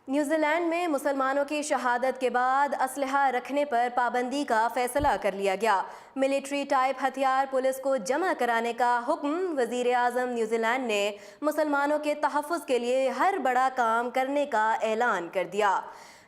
New Zealand میں مسلمانوں کی شہادت کے بعد اسلحہ رکھنے پر پابندی کا فیصلہ کر لیا گیا۔ ملٹری ٹائپ ہتھیار پولیس کو جمع کرانے کا حکم۔ وزیر اعظم نیوزی لینڈ نے مسلمانوں کے تحفظ کے لیے ہر بڑا کام کرنے کا اعلان کر دیا۔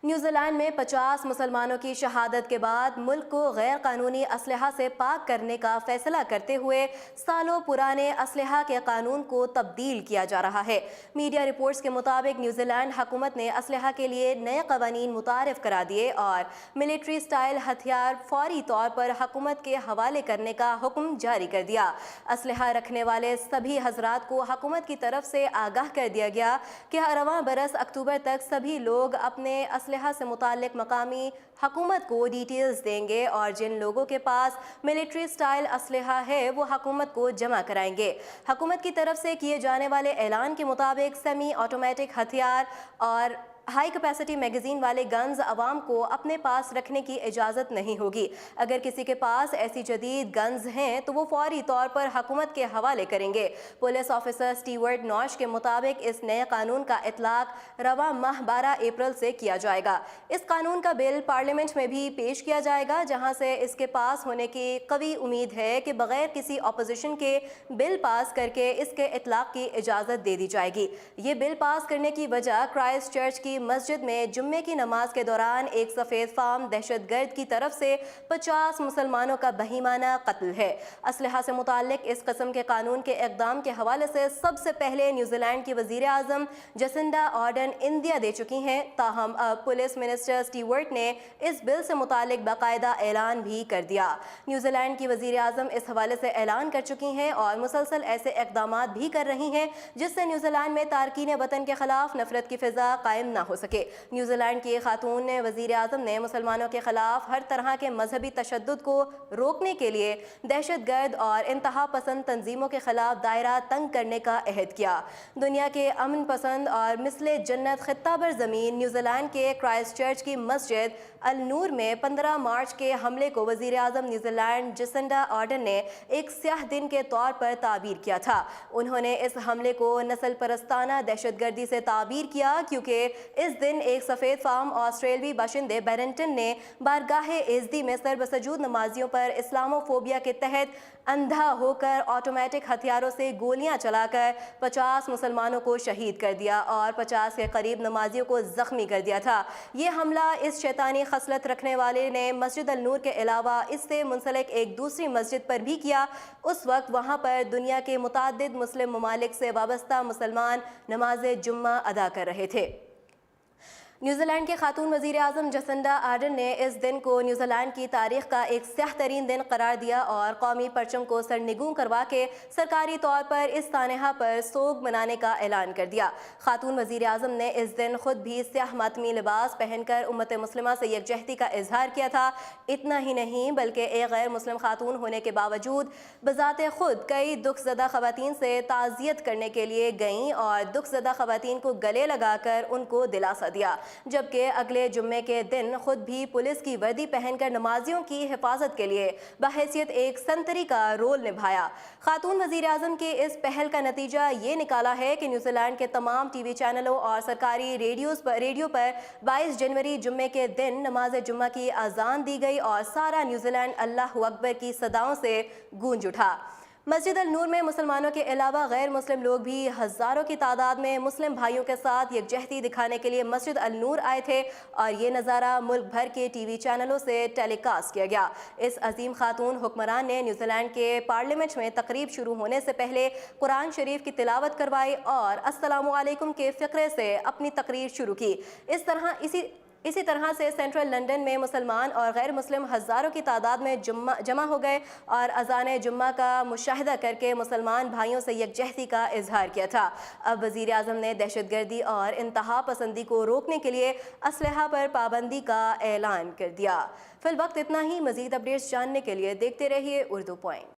نیوزی لینڈ میں 50 مسلمانوں کی شہادت کے بعد ملک کو غیر قانونی اسلحہ سے پاک کرنے کا فیصلہ کرتے ہوئے سالوں پرانے اسلحہ کے قانون کو تبدیل کیا جا رہا ہے۔ میڈیا رپورٹس کے مطابق نیوزی لینڈ حکومت نے اسلحہ کے لیے نئے قوانین متعارف کرا دیے اور ملٹری سٹائل ہتھیار فوری طور پر حکومت کے حوالے کرنے کا حکم جاری کر دیا۔ اسلحہ رکھنے والے سبھی حضرات کو حکومت کی طرف سے آگاہ کر دیا گیا کہ رواں برس اکتوبر تک سبھی لوگ اپنے اسلحہ سے متعلق مقامی حکومت کو ڈیٹیلز دیں گے اور جن لوگوں کے پاس ملٹری سٹائل اسلحہ ہے وہ حکومت کو جمع کرائیں گے۔ حکومت کی طرف سے کیے جانے والے اعلان کے مطابق سیمی آٹومیٹک ہتھیار اور ہائی کیپیسٹی میگزین والے گنز عوام کو اپنے پاس رکھنے کی اجازت نہیں ہوگی۔ اگر کسی کے پاس ایسی جدید گنز ہیں تو وہ فوری طور پر حکومت کے حوالے کریں گے۔ پولیس آفیسر سٹیورٹ نوش کے مطابق اس نئے قانون کا اطلاق رواں ماہ 12 اپریل سے کیا جائے گا۔ اس قانون کا بل پارلیمنٹ میں بھی پیش کیا جائے گا جہاں سے اس کے پاس ہونے کی قوی امید ہے کہ بغیر کسی اپوزیشن کے بل پاس کر کے اس کے اطلاق کی اجازت دے دی جائے گی۔ یہ بل پاس کرنے کی وجہ کرائسٹ چرچ کی مسجد میں جمعے کی نماز کے دوران ایک سفید فام دہشت گرد کی طرف سے 50 مسلمانوں کا بہیمانہ قتل ہے۔ اسلحہ سے متعلق اس قسم کے قانون کے اقدام کے حوالے سے سب سے پہلے نیوزی لینڈ کی وزیر اعظم جسنڈا آرڈن اندیا دے چکی ہیں، تاہم اب پولیس منسٹر سٹیورٹ نے اس بل سے متعلق باقاعدہ اعلان بھی کر دیا۔ نیوزی لینڈ کی وزیر اعظم اس حوالے سے اعلان کر چکی ہیں اور مسلسل ایسے اقدامات بھی کر رہی ہیں جس سے نیوزی لینڈ میں تارکین وطن کے خلاف نفرت کی فضا قائم نہ ہو سکے۔ نیوزی لینڈ کی خاتون وزیر اعظم نے مسلمانوں کے خلاف ہر طرح کے مذہبی تشدد کو روکنے کے لیے دہشت گرد اور انتہا پسند تنظیموں کے خلاف دائرہ تنگ کرنے کا عہد کیا۔ دنیا کے امن پسند اور مثل جنت خطہ بر زمین نیوزی لینڈ کے کرائسٹ چرچ کی مسجد النور میں 15 مارچ کے حملے کو وزیر اعظم نیوزی لینڈ جسنڈا آرڈن نے ایک سیاہ دن کے طور پر تعبیر کیا تھا۔ انہوں نے اس حملے کو نسل پرستانہ دہشت گردی سے تعبیر کیا کیونکہ اس دن ایک سفید فام آسٹریلوی باشندے بیرنٹن نے بارگاہ ازدی میں سر بسجود نمازیوں پر اسلامو فوبیا کے تحت اندھا ہو کر آٹومیٹک ہتھیاروں سے گولیاں چلا کر 50 مسلمانوں کو شہید کر دیا اور 50 کے قریب نمازیوں کو زخمی کر دیا تھا۔ یہ حملہ اس شیطانی خصلت رکھنے والے نے مسجد النور کے علاوہ اس سے منسلک ایک دوسری مسجد پر بھی کیا۔ اس وقت وہاں پر دنیا کے متعدد مسلم ممالک سے وابستہ مسلمان نماز جمعہ ادا کر رہے تھے۔ نیوزی لینڈ کے خاتون وزیر اعظم جسنڈا آرڈن نے اس دن کو نیوزی لینڈ کی تاریخ کا ایک سیاہ ترین دن قرار دیا اور قومی پرچم کو سرنگوں کروا کے سرکاری طور پر اس سانحہ پر سوگ منانے کا اعلان کر دیا۔ خاتون وزیر اعظم نے اس دن خود بھی سیاہ ماتمی لباس پہن کر امت مسلمہ سے یکجہتی کا اظہار کیا تھا۔ اتنا ہی نہیں بلکہ ایک غیر مسلم خاتون ہونے کے باوجود بذات خود کئی دکھ زدہ خواتین سے تعزیت کرنے کے لیے گئیں اور دکھ زدہ خواتین کو گلے لگا کر ان کو دلاسا دیا، جبکہ اگلے جمعے کے دن خود بھی پولیس کی وردی پہن کر نمازیوں کی حفاظت کے لیے بحیثیت ایک سنتری کا رول نبھایا۔ خاتون وزیر اعظم کی اس پہل کا نتیجہ یہ نکالا ہے کہ نیوزی لینڈ کے تمام ٹی وی چینلوں اور سرکاری ریڈیو پر 22 جنوری جمعے کے دن نماز جمعہ کی اذان دی گئی اور سارا نیوزی لینڈ اللہ اکبر کی صداؤں سے گونج اٹھا۔ مسجد النور میں مسلمانوں کے علاوہ غیر مسلم لوگ بھی ہزاروں کی تعداد میں مسلم بھائیوں کے ساتھ یکجہتی دکھانے کے لیے مسجد النور آئے تھے اور یہ نظارہ ملک بھر کے ٹی وی چینلوں سے ٹیلی کاسٹ کیا گیا۔ اس عظیم خاتون حکمران نے نیوزی لینڈ کے پارلیمنٹ میں تقریب شروع ہونے سے پہلے قرآن شریف کی تلاوت کروائی اور السلام علیکم کے فقرے سے اپنی تقریر شروع کی۔ اسی طرح سے سینٹرل لندن میں مسلمان اور غیر مسلم ہزاروں کی تعداد میں جمع ہو گئے اور اذان جمعہ کا مشاہدہ کر کے مسلمان بھائیوں سے یکجہتی کا اظہار کیا تھا۔ اب وزیر اعظم نے دہشت گردی اور انتہا پسندی کو روکنے کے لیے اسلحہ پر پابندی کا اعلان کر دیا۔ فی الوقت اتنا ہی۔ مزید اپڈیٹس جاننے کے لیے دیکھتے رہیے اردو پوائنٹ۔